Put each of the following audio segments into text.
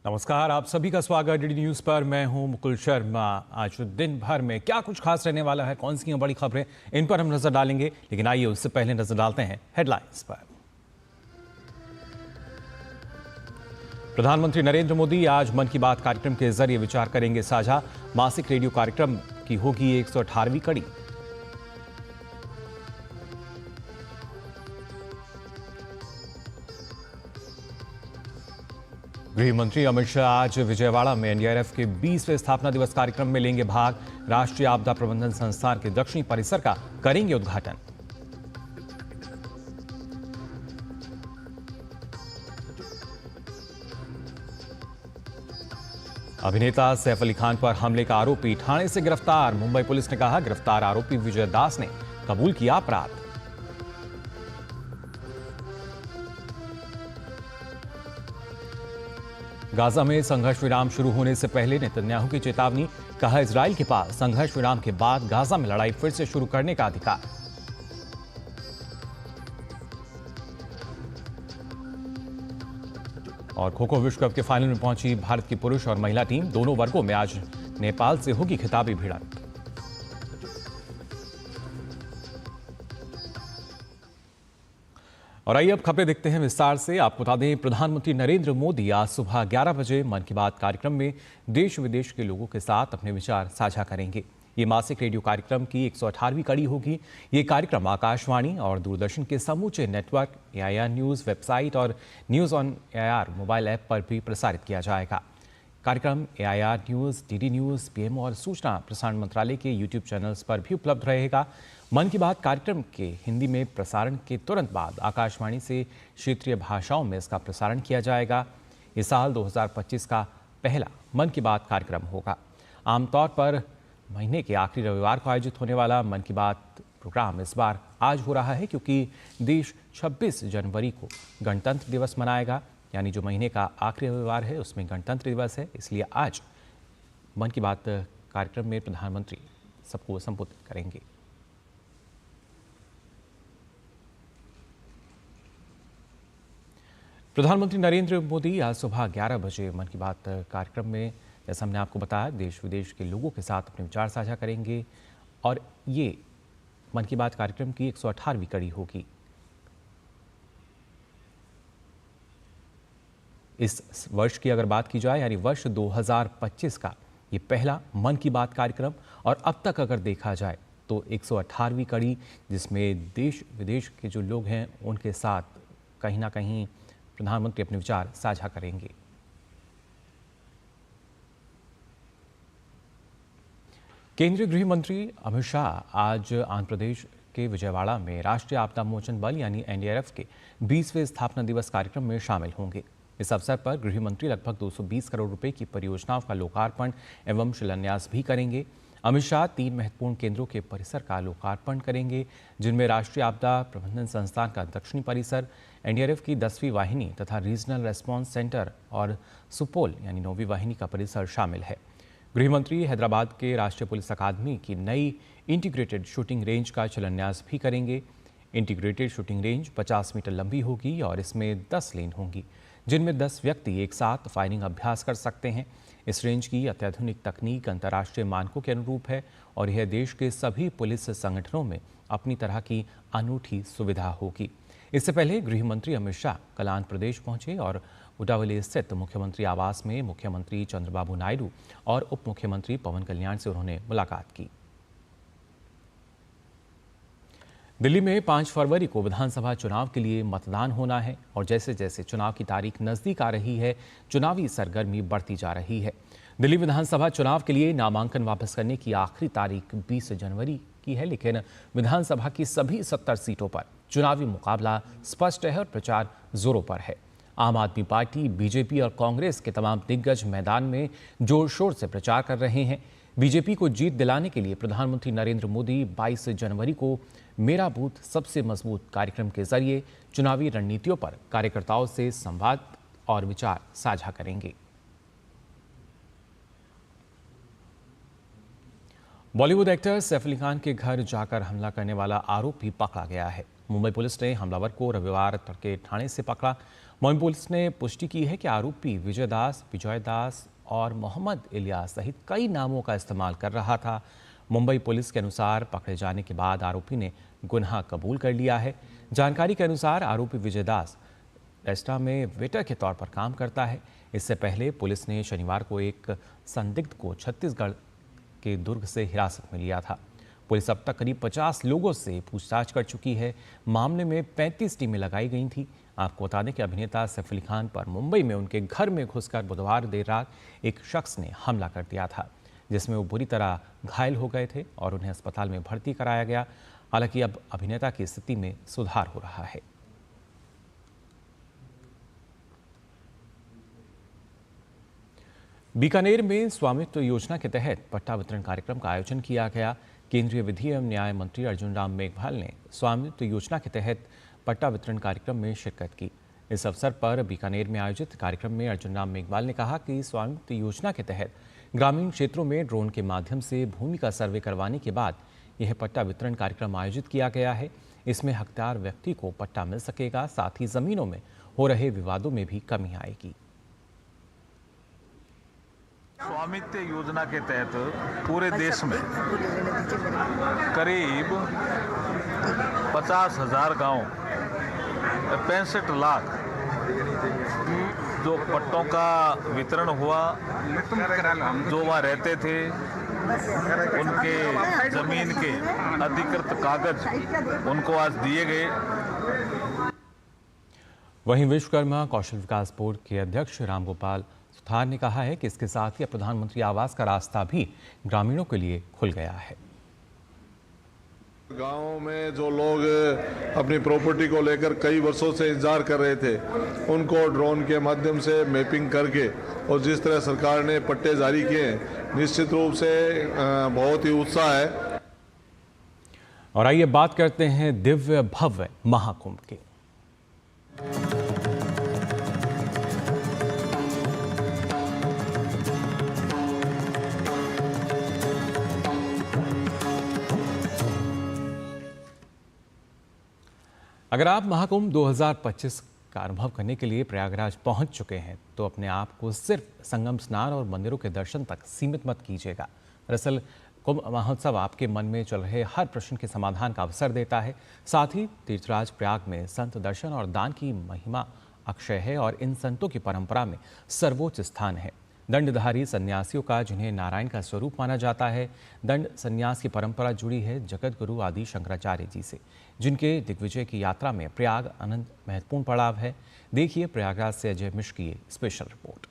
नमस्कार, आप सभी का स्वागत डीडी न्यूज पर। मैं हूं मुकुल शर्मा। आज दिन भर में क्या कुछ खास रहने वाला है, कौन सी हैं बड़ी खबरें, इन पर हम नजर डालेंगे। लेकिन आइए उससे पहले नजर डालते हैं हेडलाइंस पर। प्रधानमंत्री नरेंद्र मोदी आज मन की बात कार्यक्रम के जरिए विचार करेंगे साझा। मासिक रेडियो कार्यक्रम की होगी 118वीं कड़ी। गृह मंत्री अमित शाह आज विजयवाड़ा में एनडीआरएफ के 20वें स्थापना दिवस कार्यक्रम में लेंगे भाग। राष्ट्रीय आपदा प्रबंधन संस्थान के दक्षिणी परिसर का करेंगे उद्घाटन। अभिनेता सैफ अली खान पर हमले का आरोपी ठाणे से गिरफ्तार। मुंबई पुलिस ने कहा, गिरफ्तार आरोपी विजय दास ने कबूल किया अपराध। गाजा में संघर्ष विराम शुरू होने से पहले नेतन्याहू की चेतावनी। कहा, इजराइल के पास संघर्ष विराम के बाद गाजा में लड़ाई फिर से शुरू करने का अधिकार। और खो खो विश्व कप के फाइनल में पहुंची भारत की पुरुष और महिला टीम। दोनों वर्गों में आज नेपाल से होगी खिताबी भिड़ंत। और आइए अब खबरें देखते हैं विस्तार से। आपको बता दें, प्रधानमंत्री नरेंद्र मोदी आज सुबह 11 बजे मन की बात कार्यक्रम में देश विदेश के लोगों के साथ अपने विचार साझा करेंगे। ये मासिक रेडियो कार्यक्रम की 118वीं कड़ी होगी। ये कार्यक्रम आकाशवाणी और दूरदर्शन के समूचे नेटवर्क, एआईआर न्यूज़ वेबसाइट और news on AIR mobile app पर भी प्रसारित किया जाएगा। कार्यक्रम AIR news, DD news, PM और सूचना प्रसारण मंत्रालय के यूट्यूब चैनल्स पर भी उपलब्ध रहेगा। मन की बात कार्यक्रम के हिंदी में प्रसारण के तुरंत बाद आकाशवाणी से क्षेत्रीय भाषाओं में इसका प्रसारण किया जाएगा। इस साल 2025 का पहला मन की बात कार्यक्रम होगा। आमतौर पर महीने के आखिरी रविवार को आयोजित होने वाला मन की बात प्रोग्राम इस बार आज हो रहा है, क्योंकि देश 26 जनवरी को गणतंत्र दिवस मनाएगा। यानी जो महीने का आखिरी रविवार है उसमें गणतंत्र दिवस है, इसलिए आज मन की बात कार्यक्रम में प्रधानमंत्री सबको संबोधित करेंगे। प्रधानमंत्री नरेंद्र मोदी आज सुबह 11 बजे मन की बात कार्यक्रम में, जैसा हमने आपको बताया, देश विदेश के लोगों के साथ अपने विचार साझा करेंगे। और ये मन की बात कार्यक्रम की 118वीं कड़ी होगी। इस वर्ष की अगर बात की जाए, यानी वर्ष 2025 का ये पहला मन की बात कार्यक्रम, और अब तक अगर देखा जाए तो 118वीं कड़ी, जिसमें देश विदेश के जो लोग हैं उनके साथ कहीं ना कहीं प्रधानमंत्री अपने विचार साझा करेंगे। केंद्रीय गृह मंत्री अमित शाह आज आंध्र प्रदेश के विजयवाड़ा में राष्ट्रीय आपदा मोचन बल यानी एनडीआरएफ के 20वें स्थापना दिवस कार्यक्रम में शामिल होंगे। इस अवसर पर गृह मंत्री लगभग 220 करोड़ रुपए की परियोजनाओं का लोकार्पण एवं शिलान्यास भी करेंगे। अमित शाह 3 महत्वपूर्ण केंद्रों के परिसर का लोकार्पण करेंगे, जिनमें राष्ट्रीय आपदा प्रबंधन संस्थान का दक्षिणी परिसर, एनडीआरएफ की 10वीं वाहिनी तथा रीजनल रेस्पॉन्स सेंटर और सुपोल यानी 9वीं वाहिनी का परिसर शामिल है। गृह मंत्री हैदराबाद के राष्ट्रीय पुलिस अकादमी की नई इंटीग्रेटेड शूटिंग रेंज का शिलान्यास भी करेंगे। इंटीग्रेटेड शूटिंग रेंज 50 मीटर लंबी होगी और इसमें 10 लेन होंगी, जिनमें 10 व्यक्ति एक साथ फायरिंग अभ्यास कर सकते हैं। इस रेंज की अत्याधुनिक तकनीक अंतर्राष्ट्रीय मानकों के अनुरूप है और यह देश के सभी पुलिस संगठनों में अपनी तरह की अनूठी सुविधा होगी। इससे पहले गृह मंत्री अमित शाह कल आंध्र प्रदेश पहुंचे और उडावली स्थित मुख्यमंत्री आवास में मुख्यमंत्री चंद्रबाबू नायडू और उप मुख्यमंत्री पवन कल्याण से उन्होंने मुलाकात की। दिल्ली में 5 फरवरी को विधानसभा चुनाव के लिए मतदान होना है और जैसे जैसे चुनाव की तारीख नजदीक आ रही है, चुनावी सरगर्मी बढ़ती जा रही है। दिल्ली विधानसभा चुनाव के लिए नामांकन वापस करने की आखिरी तारीख 20 जनवरी की है, लेकिन विधानसभा की सभी 70 सीटों पर चुनावी मुकाबला स्पष्ट है और प्रचार जोरों पर है। आम आदमी पार्टी, बीजेपी और कांग्रेस के तमाम दिग्गज मैदान में जोर शोर से प्रचार कर रहे हैं। बीजेपी को जीत दिलाने के लिए प्रधानमंत्री नरेंद्र मोदी 22 जनवरी को मेरा बूथ सबसे मजबूत कार्यक्रम के जरिए चुनावी रणनीतियों पर कार्यकर्ताओं से संवाद और विचार साझा करेंगे। बॉलीवुड एक्टर सैफ अली खान के घर जाकर हमला करने वाला आरोपी पकड़ा गया है। मुंबई पुलिस ने हमलावर को रविवार तड़के ठाणे से पकड़ा। मुंबई पुलिस ने पुष्टि की है कि आरोपी विजय दास और मोहम्मद इलियास सहित कई नामों का इस्तेमाल कर रहा था। मुंबई पुलिस के अनुसार पकड़े जाने के बाद आरोपी ने गुनाह कबूल कर लिया है। जानकारी के अनुसार आरोपी विजय दास रेस्टोरेंट में वेटर के तौर पर काम करता है। इससे पहले पुलिस ने शनिवार को एक संदिग्ध को छत्तीसगढ़ के दुर्ग से हिरासत में लिया था। पुलिस अब तक करीब 50 लोगों से पूछताछ कर चुकी है। मामले में 35 टीमें लगाई गई थी। आपको बता दें कि अभिनेता सैफ अली खान पर मुंबई में उनके घर में घुसकर बुधवार देर रात एक शख्स ने हमला कर दिया था, जिसमें वो बुरी तरह घायल हो गए थे और उन्हें अस्पताल में भर्ती कराया गया। हालांकि अब अभिनेता की स्थिति में सुधार हो रहा है। बीकानेर में स्वामित्व योजना के तहत पट्टा वितरण कार्यक्रम का आयोजन किया गया। केंद्रीय विधि एवं न्याय मंत्री अर्जुन राम मेघवाल ने स्वामित्व योजना के तहत पट्टा वितरण कार्यक्रम में शिरकत की। इस अवसर पर बीकानेर में आयोजित कार्यक्रम में अर्जुन राम मेघवाल ने कहा कि स्वामित्व योजना के तहत ग्रामीण क्षेत्रों में ड्रोन के माध्यम से भूमि का सर्वे करवाने के बाद यह पट्टा वितरण कार्यक्रम आयोजित किया गया है। इसमें हकदार व्यक्ति को पट्टा मिल सकेगा, साथ ही जमीनों में हो रहे विवादों में भी कमी आएगी। स्वामित्व योजना के तहत पूरे देश में करीब 50,000 गांव 65 लाख जो पट्टों का वितरण हुआ, जो वहाँ रहते थे उनके जमीन के अधिकृत कागज उनको आज दिए गए। वहीं विश्वकर्मा कौशल विकास बोर्ड के अध्यक्ष रामगोपाल सुथार ने कहा है कि इसके साथ ही प्रधानमंत्री आवास का रास्ता भी ग्रामीणों के लिए खुल गया है। गांव में जो लोग अपनी प्रॉपर्टी को लेकर कई वर्षों से इंतजार कर रहे थे, उनको ड्रोन के माध्यम से मैपिंग करके और जिस तरह सरकार ने पट्टे जारी किए, निश्चित रूप से बहुत ही उत्साह है। और आइए बात करते हैं दिव्य भव्य महाकुंभ की। अगर आप महाकुंभ 2025 का अनुभव करने के लिए प्रयागराज पहुंच चुके हैं तो अपने आप को सिर्फ संगम स्नान और मंदिरों के दर्शन तक सीमित मत कीजिएगा। दरअसल कुंभ महोत्सव आपके मन में चल रहे हर प्रश्न के समाधान का अवसर देता है। साथ ही तीर्थराज प्रयाग में संत दर्शन और दान की महिमा अक्षय है और इन संतों की परंपरा में सर्वोच्च स्थान है। दंडधारी सन्यासियों का, जिन्हें नारायण का स्वरूप माना जाता है। दंड संन्यास की परंपरा जुड़ी है जगत गुरु आदि शंकराचार्य जी से, जिनके दिग्विजय की यात्रा में प्रयाग अनंत महत्वपूर्ण पड़ाव है। देखिए प्रयागराज से अजय मिश्र की स्पेशल रिपोर्ट।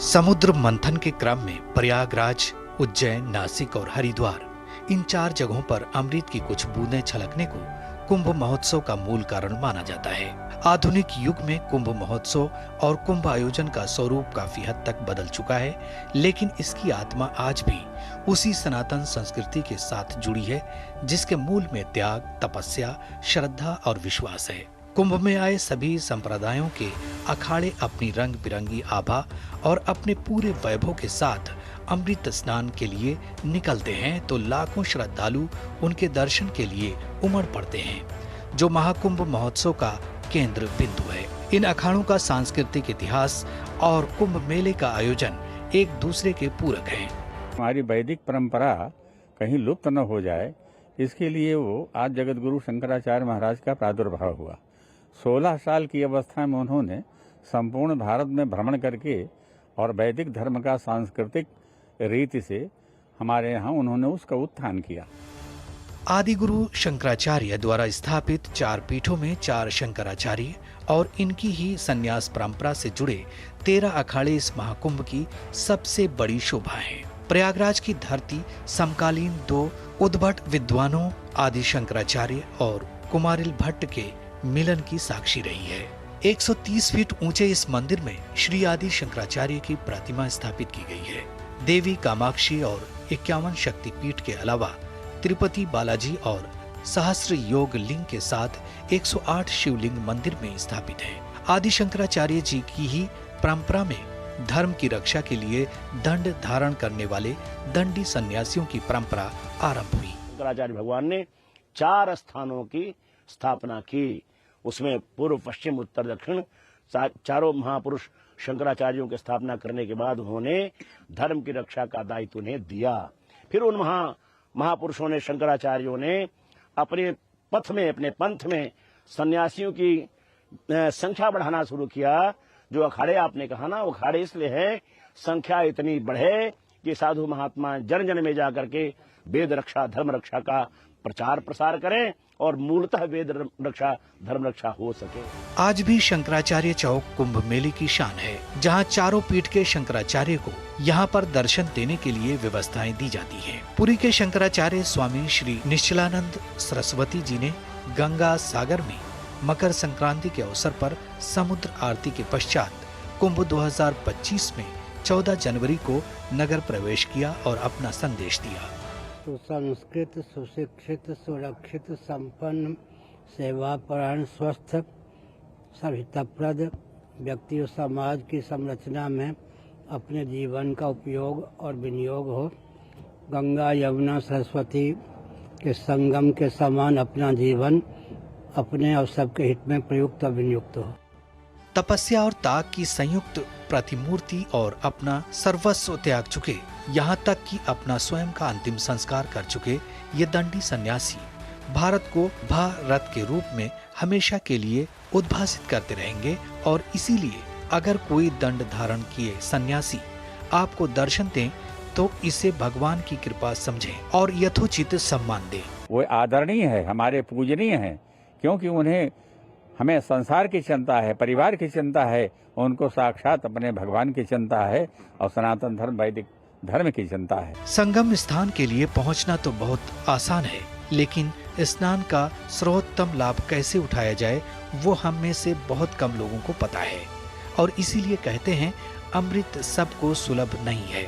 समुद्र मंथन के क्रम में प्रयागराज, उज्जैन, नासिक और हरिद्वार, इन 4 जगहों पर अमृत की कुछ बूंदें छलकने को कुंभ महोत्सव का मूल कारण माना जाता है। आधुनिक युग में कुंभ महोत्सव और कुंभ आयोजन का स्वरूप काफी हद तक बदल चुका है, लेकिन इसकी आत्मा आज भी उसी सनातन संस्कृति के साथ जुड़ी है, जिसके मूल में त्याग, तपस्या, श्रद्धा और विश्वास है। कुंभ में आए सभी संप्रदायों के अखाड़े अपनी रंग बिरंगी आभा और अपने पूरे वैभव के साथ अमृत स्नान के लिए निकलते हैं, तो लाखों श्रद्धालु उनके दर्शन के लिए उमड़ पड़ते हैं, जो महाकुंभ महोत्सव का केंद्र बिंदु है। इन अखाड़ों का सांस्कृतिक इतिहास और कुंभ मेले का आयोजन एक दूसरे के पूरक हैं। हमारी वैदिक परंपरा कहीं लुप्त न हो जाए, इसके लिए वो आज जगत गुरु शंकराचार्य महाराज का प्रादुर्भाव हुआ। 16 साल की अवस्था में उन्होंने संपूर्ण भारत में भ्रमण करके और वैदिक धर्म का सांस्कृतिक रीति से हमारे यहाँ उन्होंने उसका उत्थान किया। आदि गुरु शंकराचार्य द्वारा स्थापित 4 पीठों में 4 शंकराचार्य और इनकी ही संन्यास परंपरा से जुड़े 13 अखाड़े इस महाकुंभ की सबसे बड़ी शोभा है। प्रयागराज की धरती समकालीन 2 उद्भट विद्वानों आदि शंकराचार्य और कुमारिल भट्ट के मिलन की साक्षी रही है। 130 फीट ऊंचे इस मंदिर में श्री आदि शंकराचार्य की प्रतिमा स्थापित की गई है। देवी कामाक्षी और 51 शक्तिपीठ के अलावा तिरुपति बालाजी और सहस्त्र योग लिंग के साथ 108 शिवलिंग मंदिर में स्थापित है। आदि शंकराचार्य जी की ही परंपरा में धर्म की रक्षा के लिए दंड धारण करने वाले दंडी सन्यासियों की परंपरा आरंभ हुई। शंकराचार्य भगवान ने 4 स्थानों की स्थापना की। उसमें पूर्व, पश्चिम, उत्तर, दक्षिण चारों महापुरुष शंकराचार्यों की स्थापना करने के बाद उन्होंने धर्म की रक्षा का दायित्व उन्हें दिया। फिर उन महापुरुषों ने, शंकराचार्यों ने अपने पथ में, अपने पंथ में सन्यासियों की संख्या बढ़ाना शुरू किया। जो अखाड़े आपने कहा ना, वो अखाड़े इसलिए है संख्या इतनी बढ़े कि साधु महात्मा जन जन में जाकर के वेद रक्षा, धर्म रक्षा का प्रचार प्रसार करें और मूलतः वेद रक्षा, धर्म रक्षा हो सके। आज भी शंकराचार्य चौक कुंभ मेले की शान है, जहां चारों पीठ के शंकराचार्य को यहां पर दर्शन देने के लिए व्यवस्थाएं दी जाती हैं। पुरी के शंकराचार्य स्वामी श्री निश्चलानंद सरस्वती जी ने गंगा सागर में मकर संक्रांति के अवसर पर समुद्र आरती के पश्चात कुंभ 2025 में 14 जनवरी को नगर प्रवेश किया और अपना संदेश दिया। सुसंस्कृत, सुशिक्षित, सुरक्षित, संपन्न, सेवापरायण, स्वस्थ, सभ्यताप्रद व्यक्ति और समाज की संरचना में अपने जीवन का उपयोग और विनियोग हो। गंगा, यमुना, सरस्वती के संगम के समान अपना जीवन अपने और सबके हित में प्रयुक्त और विनियुक्त हो। तपस्या और त्याग की संयुक्त प्रतिमूर्ति और अपना सर्वस्व त्याग चुके, यहाँ तक कि अपना स्वयं का अंतिम संस्कार कर चुके ये दंडी सन्यासी भारत को भारत के रूप में हमेशा के लिए उद्भासित करते रहेंगे। और इसीलिए अगर कोई दंड धारण किए सन्यासी आपको दर्शन दें तो इसे भगवान की कृपा समझें और यथोचित सम्मान दें। वो आदरणीय है, हमारे पूजनीय हैं, क्योंकि उन्हें हमें संसार की चिंता है, परिवार की चिंता है, उनको साक्षात अपने भगवान की चिंता है और सनातन धर्म, वैदिक धर्म की चिंता है। संगम स्थान के लिए पहुंचना तो बहुत आसान है, लेकिन स्नान का सर्वोत्तम लाभ कैसे उठाया जाए वो हम में से बहुत कम लोगों को पता है। और इसीलिए कहते हैं अमृत सबको सुलभ नहीं है।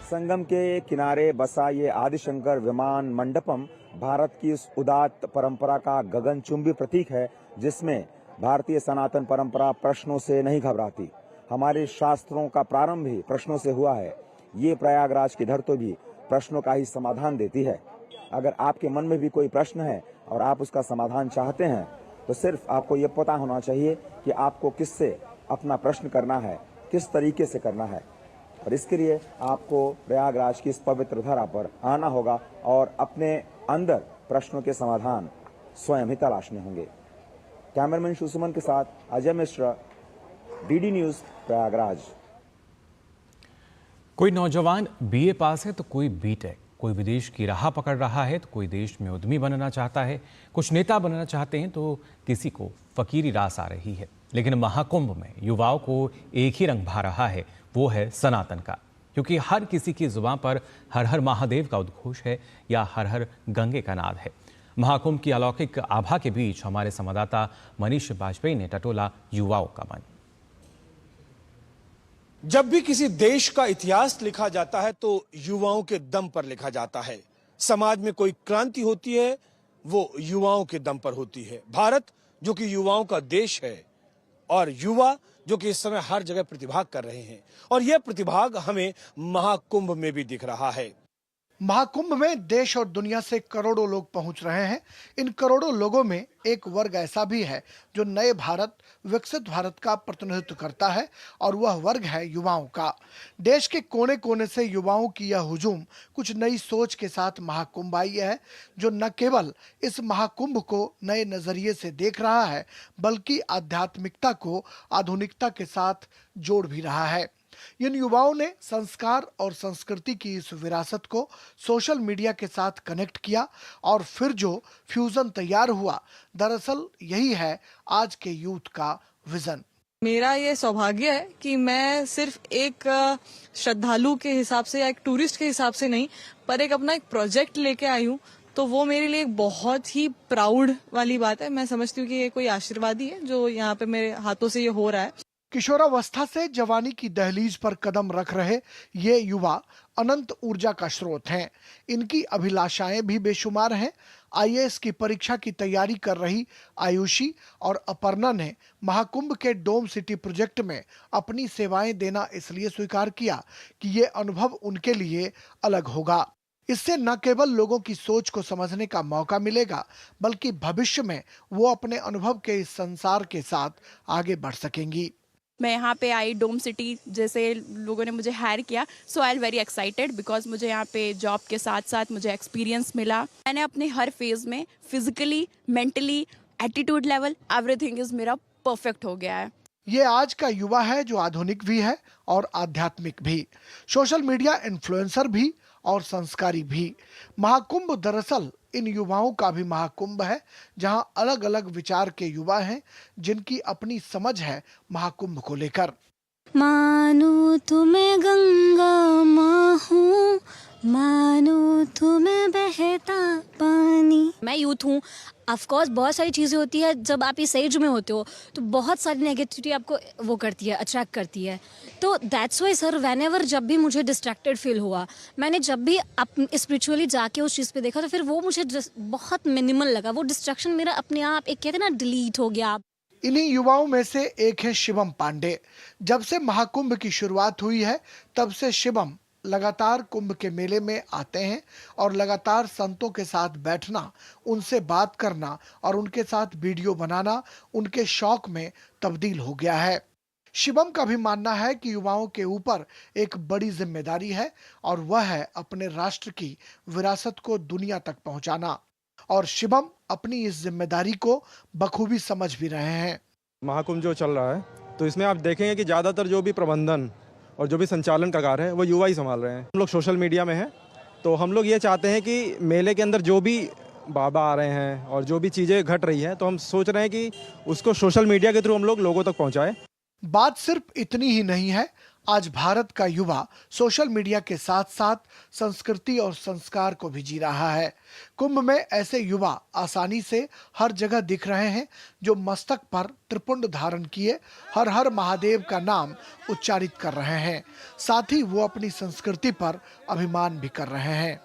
संगम के किनारे बसा ये आदिशंकर विमान मंडपम भारत की उस उदात्त परंपरा का गगनचुंबी प्रतीक है, जिसमें भारतीय सनातन परंपरा प्रश्नों से नहीं घबराती। हमारे शास्त्रों का प्रारंभ भी प्रश्नों से हुआ है। ये प्रयागराज की धरती भी प्रश्नों का ही समाधान देती है। अगर आपके मन में भी कोई प्रश्न है और आप उसका समाधान चाहते हैं तो सिर्फ आपको ये पता होना चाहिए कि आपको किससे अपना प्रश्न करना है, किस तरीके से करना है। और इसके लिए आपको प्रयागराज की इस पवित्र धरा पर आना होगा और अपने अंदर प्रश्नों के समाधान स्वयं ही तलाशने होंगे। कैमरामैन सुमन के साथ अजय मिश्रा, डीडी न्यूज, प्रयागराज। कोई नौजवान बीए पास है तो कोई बीटेक, कोई विदेश की राह पकड़ रहा है तो कोई देश में उद्यमी बनना चाहता है, कुछ नेता बनना चाहते हैं तो किसी को फकीरी रास आ रही है। लेकिन महाकुंभ में युवाओं को एक ही रंग भा रहा है, वो है सनातन का। क्योंकि हर किसी की जुबान पर हर हर महादेव का उद्घोष है या हर हर गंगे का नाद है। महाकुंभ की अलौकिक आभा के बीच हमारे संवाददाता मनीष बाजपेयी ने टटोला युवाओं का मन। जब भी किसी देश का इतिहास लिखा जाता है तो युवाओं के दम पर लिखा जाता है। समाज में कोई क्रांति होती है वो युवाओं के दम पर होती है। भारत जो कि युवाओं का देश है और युवा जो कि इस समय हर जगह प्रतिभाग कर रहे हैं, और यह प्रतिभाग हमें महाकुंभ में भी दिख रहा है। महाकुंभ में देश और दुनिया से करोड़ों लोग पहुंच रहे हैं। इन करोड़ों लोगों में एक वर्ग ऐसा भी है जो नए भारत, विकसित भारत का प्रतिनिधित्व करता है, और वह वर्ग है युवाओं का। देश के कोने कोने से युवाओं की यह हुजूम कुछ नई सोच के साथ महाकुंभ आई है, जो न केवल इस महाकुंभ को नए नजरिए से देख रहा है बल्कि आध्यात्मिकता को आधुनिकता के साथ जोड़ भी रहा है। इन युवाओं ने संस्कार और संस्कृति की इस विरासत को सोशल मीडिया के साथ कनेक्ट किया और फिर जो फ्यूजन तैयार हुआ, दरअसल यही है आज के यूथ का विजन। मेरा ये सौभाग्य है कि मैं सिर्फ एक श्रद्धालु के हिसाब से या एक टूरिस्ट के हिसाब से नहीं, पर एक अपना एक प्रोजेक्ट लेके आई हूँ, तो वो मेरे लिए एक बहुत ही प्राउड वाली बात है। मैं समझती हूँ कि ये कोई आशीर्वाद ही है जो यहाँ पे मेरे हाथों से ये हो रहा है। किशोरावस्था से जवानी की दहलीज पर कदम रख रहे ये युवा अनंत ऊर्जा का स्रोत हैं। इनकी अभिलाषाएं भी बेशुमार हैं आईएएस की परीक्षा की तैयारी कर रही आयुषी और अपर्णा ने महाकुंभ के डोम सिटी प्रोजेक्ट में अपनी सेवाएं देना इसलिए स्वीकार किया कि ये अनुभव उनके लिए अलग होगा। इससे न केवल लोगों की सोच को समझने का मौका मिलेगा, बल्कि भविष्य में वो अपने अनुभव के इस संसार के साथ आगे बढ़ सकेंगी। मैं यहाँ पे आई डोम सिटी जैसे लोगों ने मुझे हायर किया, so I am very excited because मुझे यहाँ पे जॉब के साथ साथ मुझे एक्सपीरियंस मिला। मैंने अपने हर फेज में physically, mentally, attitude level, everything is मेरा परफेक्ट हो गया है। ये आज का युवा है जो आधुनिक भी है और आध्यात्मिक भी, सोशल मीडिया इन्फ्लुएंसर भी और संस्कारी भी। महाकुंभ दरअसल इन युवाओं का भी महाकुंभ है, जहां अलग अलग विचार के युवा हैं जिनकी अपनी समझ है महाकुंभ को लेकर। मानो तुम्हें गंगा माँ हूँ, मानो तुम्हें बहता पानी। मैं यूथ हूँ, ऑफ कोर्स बहुत सारी चीज़ें होती है, जब आप इस एज में होते हो तो बहुत सारी नेगेटिविटी आपको वो करती है, अट्रैक्ट करती है। तो that's why sir, when ever जब भी मुझे डिस्ट्रैक्टेड फील हुआ, मैंने जब भी स्पिरिचुअली जाके उस चीज़ पे देखा तो फिर वो मुझे बहुत मिनिमल लगा। वो डिस्ट्रैक्शन मेरा अपने आप एक कहते हैं ना डिलीट हो गया। इन्हीं युवाओं में से एक है शिवम पांडे। जब से महाकुंभ की शुरुआत हुई है तब से शिवम लगातार कुंभ के मेले में आते हैं और लगातार संतों के साथ बैठना, उनसे बात करना और उनके साथ वीडियो बनाना उनके शौक में तब्दील हो गया है। शिवम का भी मानना है कि युवाओं के ऊपर एक बड़ी जिम्मेदारी है और वह है अपने राष्ट्र की विरासत को दुनिया तक पहुंचाना, और शिवम अपनी इस जिम्मेदारी को बखूबी समझ भी रहे हैं। महाकुंभ जो चल रहा है तो इसमें आप देखेंगे कि ज़्यादातर जो भी प्रबंधन और जो भी संचालन का कार्य है वो युवा ही संभाल रहे हैं। हम लोग सोशल मीडिया में हैं, तो हम लोग ये चाहते हैं कि मेले के अंदर जो भी बाबा आ रहे हैं और जो भी चीज़ें घट रही हैं, तो हम सोच रहे हैं कि उसको सोशल मीडिया के थ्रू हम लोग लोगों तक पहुंचाएं। बात सिर्फ इतनी ही नहीं है, आज भारत का युवा सोशल मीडिया के साथ साथ संस्कृति और संस्कार को भी जी रहा है। कुंभ में ऐसे युवा आसानी से हर जगह दिख रहे हैं जो मस्तक पर त्रिपुंड धारण किए हर हर महादेव का नाम उच्चारित कर रहे हैं। साथ ही वो अपनी संस्कृति पर अभिमान भी कर रहे हैं।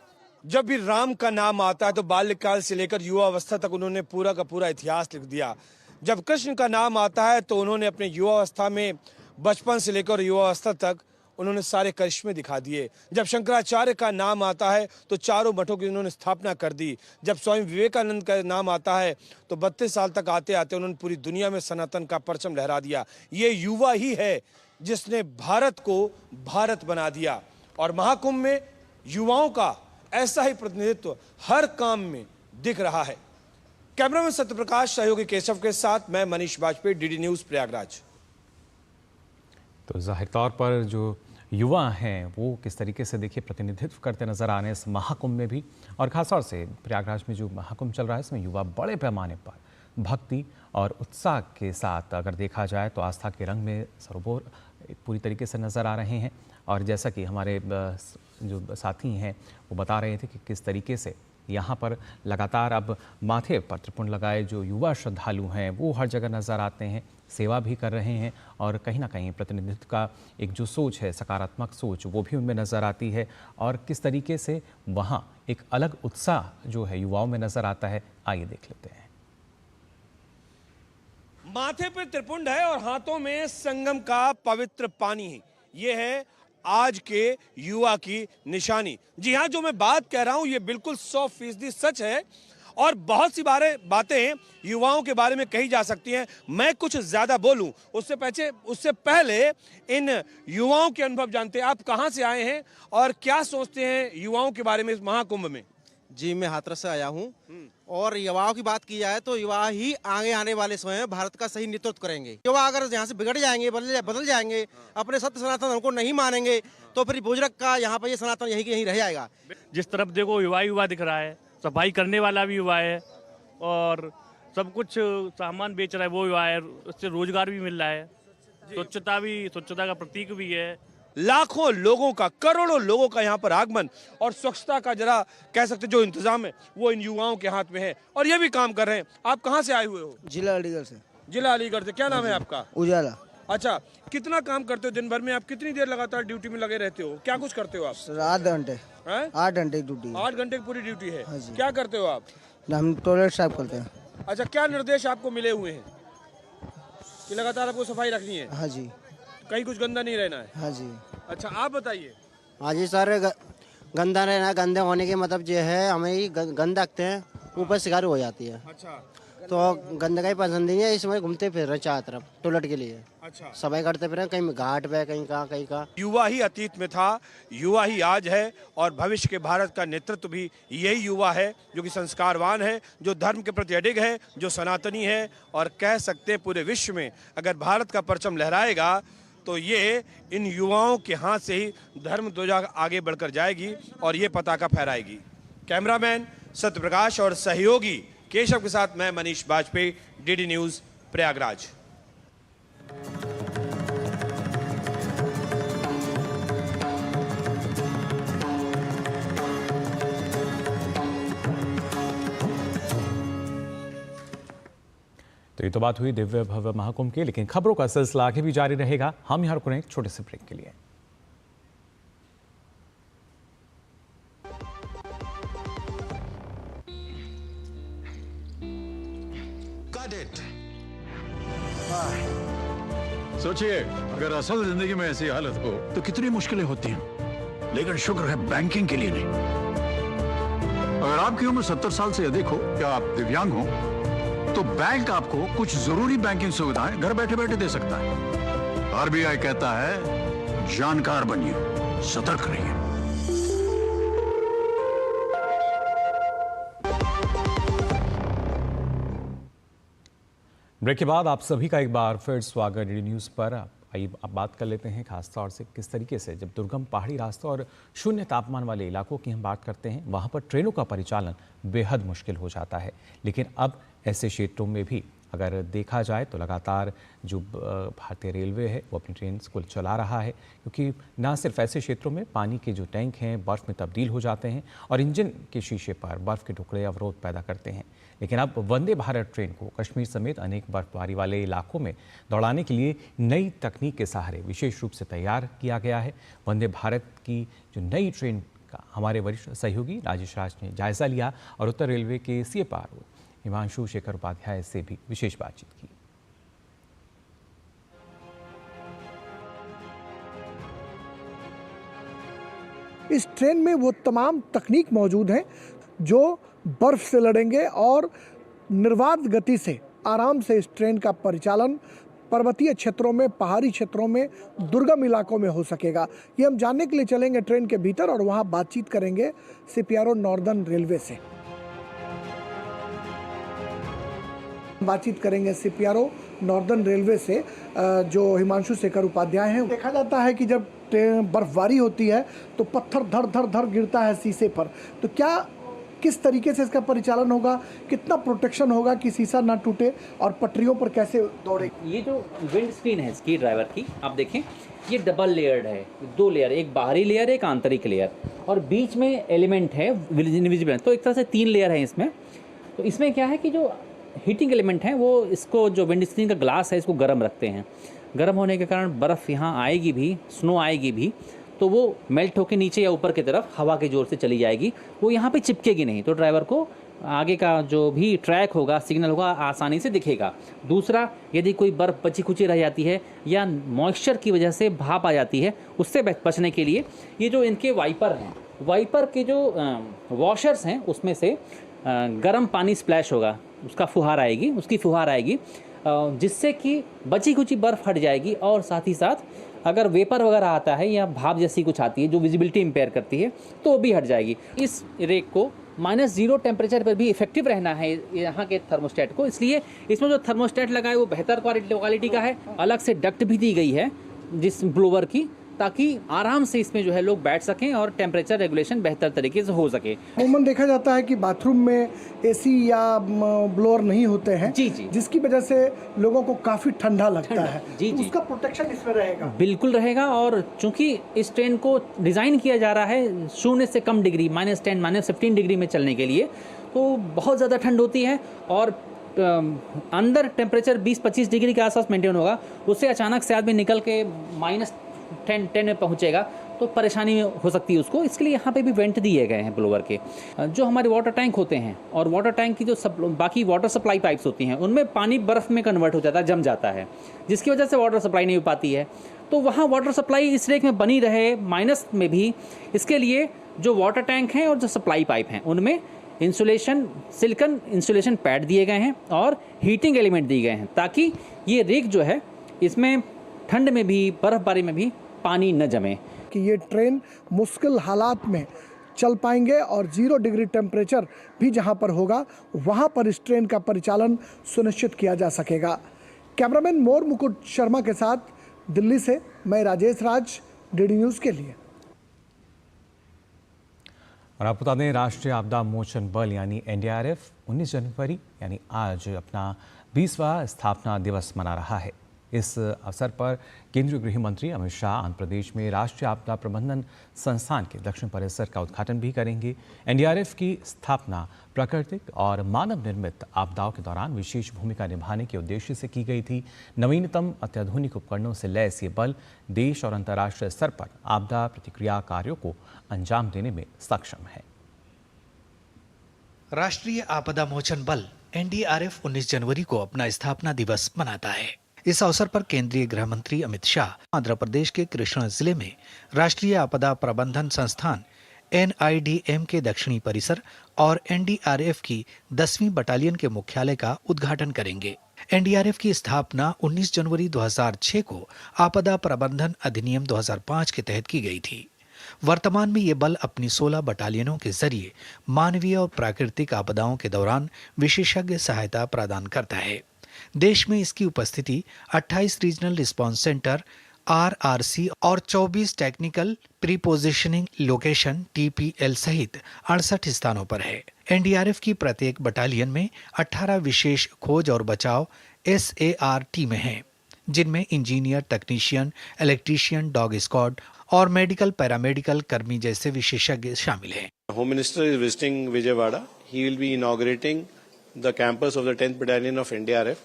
जब भी राम का नाम आता है तो बाल्यकाल से लेकर युवा अवस्था तक उन्होंने पूरा का पूरा इतिहास लिख दिया। जब कृष्ण का नाम आता है तो उन्होंने अपने युवा अवस्था में बचपन से लेकर युवा अवस्था तक उन्होंने सारे करिश्मे दिखा दिए। जब शंकराचार्य का नाम आता है तो चारों मठों की उन्होंने स्थापना कर दी। जब स्वामी विवेकानंद का नाम आता है तो 32 साल तक आते आते उन्होंने पूरी दुनिया में सनातन का परचम लहरा दिया। ये युवा ही है जिसने भारत को भारत बना दिया, और महाकुंभ में युवाओं का ऐसा ही प्रतिनिधित्व हर काम में दिख रहा है। कैमरामैन सत्यप्रकाश, सहयोगी केशव के साथ मैं मनीष बाजपेयी, डीडी न्यूज प्रयागराज। तो जाहिर तौर पर जो युवा हैं वो किस तरीके से देखिए प्रतिनिधित्व करते नजर आ रहे हैं इस महाकुंभ में भी, और खासतौर से प्रयागराज में जो महाकुंभ चल रहा है इसमें युवा बड़े पैमाने पर भक्ति और उत्साह के साथ अगर देखा जाए तो आस्था के रंग में सरोबोर पूरी तरीके से नज़र आ रहे हैं। और जैसा कि हमारे जो साथी हैं वो बता रहे थे कि किस तरीके से यहाँ पर लगातार अब माथे पर त्रिपुंड लगाए जो युवा श्रद्धालु हैं वो हर जगह नज़र आते हैं, सेवा भी कर रहे हैं, और कहीं ना कहीं प्रतिनिधित्व का एक जो सोच है, सकारात्मक सोच, वो भी उनमें नज़र आती है। और किस तरीके से वहाँ एक अलग उत्साह जो है युवाओं में नज़र आता है, आइए देख लेते हैं। माथे पे त्रिपुंड है और हाथों में संगम का पवित्र पानी है। ये है आज के युवा की निशानी। जी हाँ, जो मैं बात कह रहा हूं ये बिल्कुल 100% सच है, और बहुत सी बातें युवाओं के बारे में कही जा सकती हैं। मैं कुछ ज्यादा बोलूं उससे पहले इन युवाओं के अनुभव जानते हैं। आप कहां से आए हैं और क्या सोचते हैं युवाओं के बारे में इस महाकुंभ में? जी, मैं हाथरस से आया हूँ, और युवाओं की बात की जाए तो युवा ही आगे आने वाले समय में भारत का सही नेतृत्व करेंगे। युवा अगर यहाँ से बिगड़ जाएंगे, बदल जाएंगे, अपने सत्य सनातन धर्म को नहीं मानेंगे, तो फिर बुजुर्ग का यहाँ पर ये सनातन यहीं के यहीं रह जाएगा। जिस तरफ देखो युवा दिख रहा है, सफाई करने वाला भी युवा है, और सब कुछ सामान बेच रहा है वो युवा है, उससे रोजगार भी मिल रहा है, स्वच्छता का प्रतीक भी है। लाखों लोगों का, करोड़ों लोगों का यहाँ पर आगमन, और स्वच्छता का जरा कह सकते जो इंतजाम है वो इन युवाओं के हाथ में है, और ये भी काम कर रहे हैं। आप कहाँ से आए हुए हो? जिला अलीगढ़ से। जिला अलीगढ़ से। क्या नाम है आपका? उजाला। अच्छा, कितना काम करते हो दिन भर में? आप कितनी देर लगातार ड्यूटी में लगे रहते हो? क्या कुछ करते हो आप? 8 घंटे। 8 घंटे की ड्यूटी। 8 घंटे की पूरी ड्यूटी है। क्या करते हो आप? हम टॉयलेट साफ करते हैं। अच्छा, क्या निर्देश आपको मिले हुए हैं कि लगातार आपको सफाई रखनी है? हाँ जी। कहीं कुछ गंदा नहीं रहना है? हाँ जी। अच्छा, आप बताइए। हाँ जी सर, गंदा रहना, गंदे होने के मतलब जो है हमें ही गंद रखते हैं, ऊपर शिकार हो जाती है। अच्छा, तो गंदगी पसंद नहीं है, इसमें घूमते फिर रहे चारों तरफ टॉयलेट के लिए। अच्छा, सफाई करते फिर कहीं घाट पे, कहीं कहाँ। युवा ही अतीत में था, युवा ही आज है, और भविष्य के भारत का नेतृत्व भी यही युवा है, जो कि संस्कारवान है, जो धर्म के प्रति अडिग है, जो सनातनी है। और कह सकते हैं पूरे विश्व में अगर भारत का परचम लहराएगा तो ये इन युवाओं के हाथ से ही धर्म ध्वजा आगे बढ़कर जाएगी और ये पताका फहराएगी। कैमरामैन सत्यप्रकाश और सहयोगी केशव के साथ मैं मनीष बाजपेयी, डीडी न्यूज, प्रयागराज। तो ये तो बात हुई दिव्य भव्य महाकुंभ की, लेकिन खबरों का सिलसिला आगे भी जारी रहेगा। हम यहाँ रुकने एक छोटे से ब्रेक के लिए। सोचिए, अगर असल जिंदगी में ऐसी हालत हो तो कितनी मुश्किलें होती हैं, लेकिन शुक्र है बैंकिंग के लिए नहीं। अगर आपकी उम्र 70 साल से अधिक हो या आप दिव्यांग हो तो बैंक आपको कुछ जरूरी बैंकिंग सुविधाएं घर बैठे बैठे दे सकता है। आरबीआई कहता है जानकार बनिए, सतर्क रहिए। ब्रेक के बाद आप सभी का एक बार फिर स्वागत डीडी न्यूज़ पर। आइए अब बात कर लेते हैं खास तौर से किस तरीके से जब दुर्गम पहाड़ी रास्तों और शून्य तापमान वाले इलाकों की हम बात करते हैं, वहाँ पर ट्रेनों का परिचालन बेहद मुश्किल हो जाता है। लेकिन अब ऐसे क्षेत्रों में भी अगर देखा जाए तो लगातार जो भारतीय रेलवे है वो अपनी ट्रेन को चला रहा है, क्योंकि ना सिर्फ ऐसे क्षेत्रों में पानी के जो टैंक हैं बर्फ़ में तब्दील हो जाते हैं और इंजन के शीशे पर बर्फ़ के टुकड़े अवरोध पैदा करते हैं। लेकिन अब वंदे भारत ट्रेन को कश्मीर समेत अनेक बर्फबारी वाले इलाकों में दौड़ाने के लिए नई तकनीक के सहारे विशेष रूप से तैयार किया गया है। वंदे भारत की जो नई ट्रेन का हमारे वरिष्ठ सहयोगी राजेश राज ने जायजा लिया और उत्तर रेलवे के CFRO हिमांशु शेखर उपाध्याय से भी विशेष बातचीत की। इस ट्रेन में वो तमाम तकनीक मौजूद हैं जो बर्फ से लड़ेंगे और निर्बाध गति से आराम से इस ट्रेन का परिचालन पर्वतीय क्षेत्रों में, पहाड़ी क्षेत्रों में, दुर्गम इलाकों में हो सकेगा। ये हम जानने के लिए चलेंगे ट्रेन के भीतर और वहाँ बातचीत करेंगे CPRO नॉर्दर्न रेलवे से। बातचीत करेंगे CPRO नॉर्दर्न रेलवे से जो हिमांशु शेखर उपाध्याय हैं। देखा जाता है कि जब बर्फबारी होती है तो पत्थर धर धर धर गिरता है शीशे पर, तो क्या किस तरीके से इसका परिचालन होगा, कितना प्रोटेक्शन होगा कि शीशा ना टूटे और पटरियों पर कैसे दौड़े? ये जो विंड स्क्रीन है इसकी ड्राइवर की, आप देखें ये डबल लेयर्ड है, 2 लेयर, एक बाहरी लेयर एक आंतरिक लेयर और बीच में एलिमेंट है इनविजिबल, तो एक तरह से 3 लेयर है इसमें। तो इसमें क्या है कि जो हीटिंग एलिमेंट है वो इसको जो विंड स्क्रीन का ग्लास है इसको गर्म रखते हैं। गर्म होने के कारण बर्फ़ यहाँ आएगी भी, स्नो आएगी भी, तो वो मेल्ट होकर नीचे या ऊपर की तरफ हवा के ज़ोर से चली जाएगी, वो यहाँ पे चिपकेगी नहीं, तो ड्राइवर को आगे का जो भी ट्रैक होगा, सिग्नल होगा, आसानी से दिखेगा। दूसरा, यदि कोई बर्फ़ बची खुची रह जाती है या मॉइस्चर की वजह से भाप आ जाती है, उससे बचने के लिए ये जो इनके वाइपर हैं, वाइपर के जो वॉशर्स हैं उसमें से गर्म पानी स्प्लैश होगा, उसकी फुहार आएगी जिससे कि बची खुची बर्फ़ हट जाएगी और साथ ही साथ अगर वेपर वगैरह आता है या भाप जैसी कुछ आती है जो विजिबिलिटी इम्पेयर करती है तो वो भी हट जाएगी। इस रेक को -0 टेम्परेचर पर भी इफेक्टिव रहना है यहाँ के थर्मोस्टेट को, इसलिए इसमें जो थर्मोस्टेट लगा है वो बेहतर क्वालिटी का है। अलग से डक्ट भी दी गई है जिस ब्लोवर की, ताकि आराम से इसमें जो है लोग बैठ सकें और टेम्परेचर रेगुलेशन बेहतर तरीके से हो सके। अमूमन देखा जाता है कि बाथरूम में AC या ब्लोअर नहीं होते हैं, जी, जिसकी वजह से लोगों को काफ़ी ठंडा लगता है। जी, तो उसका प्रोटेक्शन इसमें रहेगा? बिल्कुल रहेगा, और चूंकि इस ट्रेन को डिज़ाइन किया जा रहा है 0 से कम डिग्री, -10, -15 डिग्री में चलने के लिए, तो बहुत ज़्यादा ठंड होती है और अंदर टेम्परेचर 20-25 डिग्री के आसपास मेंटेन होगा। उससे अचानक से आदमी निकल के -10 में पहुंचेगा तो परेशानी हो सकती है उसको। इसके लिए यहाँ पे भी वेंट दिए गए हैं ब्लोअर के। जो हमारे वाटर टैंक होते हैं और वाटर टैंक की जो बाकी वाटर सप्लाई पाइप्स होती हैं उनमें पानी बर्फ़ में कन्वर्ट हो जाता है, जम जाता है, जिसकी वजह से वाटर सप्लाई नहीं हो पाती है। तो वहाँ वाटर सप्लाई इस रेक में बनी रहे माइनस में भी, इसके लिए जो वाटर टैंक हैं और जो सप्लाई पाइप हैं उनमें इंसुलेशन, सिलिकॉन इंसुलेशन पैड दिए गए हैं और हीटिंग एलिमेंट दिए गए हैं, ताकि ये रेक जो है इसमें ठंड में भी, बर्फबारी में भी पानी न जमे। कि ये ट्रेन मुश्किल हालात में चल पाएंगे और 0 डिग्री टेम्परेचर भी जहां पर होगा वहां पर इस ट्रेन का परिचालन सुनिश्चित किया जा सकेगा। कैमरामैन मोर मुकुट शर्मा के साथ दिल्ली से मैं राजेश राज, डीडी न्यूज़ के लिए। और आपको बता दें, राष्ट्रीय आपदा मोचन बल यानी एनडीआरएफ 19 जनवरी यानी आज अपना 20वां स्थापना दिवस मना रहा है। इस अवसर पर केंद्रीय गृह मंत्री अमित शाह आंध्र प्रदेश में राष्ट्रीय आपदा प्रबंधन संस्थान के दक्षिण परिसर का उद्घाटन भी करेंगे। एनडीआरएफ की स्थापना प्राकृतिक और मानव निर्मित आपदाओं के दौरान विशेष भूमिका निभाने के उद्देश्य से की गई थी। नवीनतम अत्याधुनिक उपकरणों से लैस ये बल देश और अंतर्राष्ट्रीय स्तर पर आपदा प्रतिक्रिया कार्यों को अंजाम देने में सक्षम है। राष्ट्रीय आपदा मोचन बल एनडीआरएफ 19 जनवरी को अपना स्थापना दिवस मनाता है। इस अवसर पर केंद्रीय गृह मंत्री अमित शाह आंध्र प्रदेश के कृष्णा जिले में राष्ट्रीय आपदा प्रबंधन संस्थान एनआईडीएम के दक्षिणी परिसर और एनडीआरएफ की 10वीं बटालियन के मुख्यालय का उद्घाटन करेंगे। एनडीआरएफ की स्थापना 19 जनवरी 2006 को आपदा प्रबंधन अधिनियम 2005 के तहत की गई थी। वर्तमान में ये बल अपनी 16 बटालियनों के जरिए मानवीय और प्राकृतिक आपदाओं के दौरान विशेषज्ञ सहायता प्रदान करता है। देश में इसकी उपस्थिति 28 रीजनल रिस्पांस सेंटर आरआरसी और 24 टेक्निकल प्रीपोजिशनिंग लोकेशन टीपीएल सहित 68 स्थानों पर है। एनडीआरएफ की प्रत्येक बटालियन में 18 विशेष खोज और बचाव एसएआर टीमें हैं, जिनमें engineer, technician, electrician, dog squad और मेडिकल पैरामेडिकल कर्मी जैसे विशेषज्ञ शामिल हैं। Home Minister is visiting Vijayawada. He will be inaugurating the campus of the 10th Battalion of NDRF.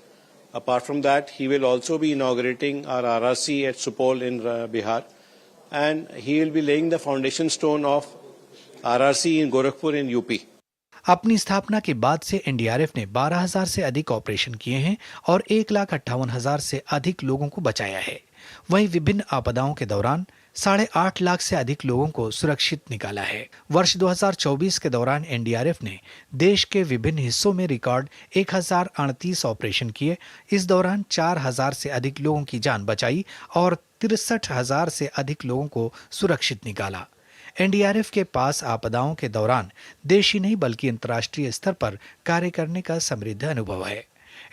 Apart from that, he will also be inaugurating our RRC at Supol in Bihar, and he will be laying the foundation stone of RRC in Gorakhpur in UP. अपनी स्थापना के बाद से NDRF ने 12,000 से अधिक operation किए हैं और 1,58,000 से अधिक लोगों को बचाया है। वहीं विभिन्न आपदाओं के दौरान 8.5 लाख से अधिक लोगों को सुरक्षित निकाला है। वर्ष 2024 के दौरान एनडीआरएफ ने देश के विभिन्न हिस्सों में रिकॉर्ड 1038 ऑपरेशन किए। इस दौरान 4,000 से अधिक लोगों की जान बचाई और 63,000 से अधिक लोगों को सुरक्षित निकाला। एनडीआरएफ के पास आपदाओं के दौरान देशी नहीं बल्कि अंतर्राष्ट्रीय स्तर पर कार्य करने का समृद्ध अनुभव है।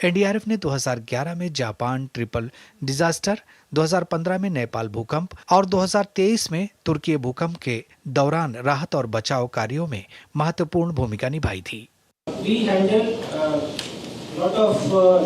एनडीआरएफ ने 2011 में जापान ट्रिपल डिजास्टर, 2015 में नेपाल भूकंप और 2023 में तुर्की भूकंप के दौरान राहत और बचाव कार्यों में महत्वपूर्ण भूमिका निभाई थी। We handle lot of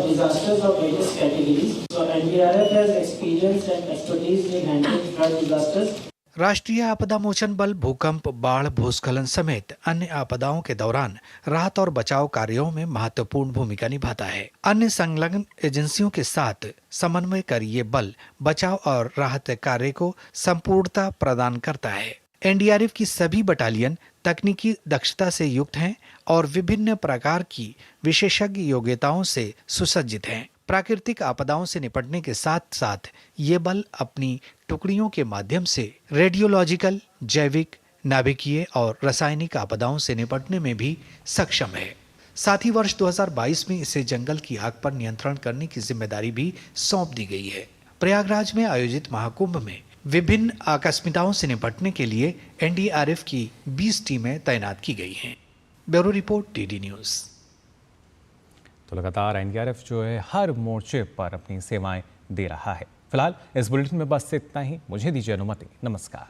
disasters of various categories. So NDRF has experience and expertise in handling flood disasters. राष्ट्रीय आपदा मोचन बल भूकंप, बाढ़, भूस्खलन समेत अन्य आपदाओं के दौरान राहत और बचाव कार्यों में महत्वपूर्ण भूमिका निभाता है। अन्य संलग्न एजेंसियों के साथ समन्वय कर ये बल बचाव और राहत कार्य को संपूर्णता प्रदान करता है। एनडीआरएफ की सभी बटालियन तकनीकी दक्षता से युक्त हैं और विभिन्न प्रकार की विशेषज्ञ योग्यताओं से सुसज्जित हैं। प्राकृतिक आपदाओं से निपटने के साथ साथ ये बल अपनी टुकड़ियों के माध्यम से रेडियोलॉजिकल, जैविक, नाभिकीय और रासायनिक आपदाओं से निपटने में भी सक्षम है। साथ ही वर्ष 2022 में इसे जंगल की आग पर नियंत्रण करने की जिम्मेदारी भी सौंप दी गई है। प्रयागराज में आयोजित महाकुंभ में विभिन्न आकस्मिकताओं से निपटने के लिए एनडीआरएफ की 20 टीमें तैनात की गई हैं। Bureau report, DD news. तो लगातार एनडीआरएफ जो है हर मोर्चे पर अपनी सेवाएं दे रहा है। फिलहाल इस बुलेटिन में बस इतना ही। मुझे दीजिए अनुमति। नमस्कार।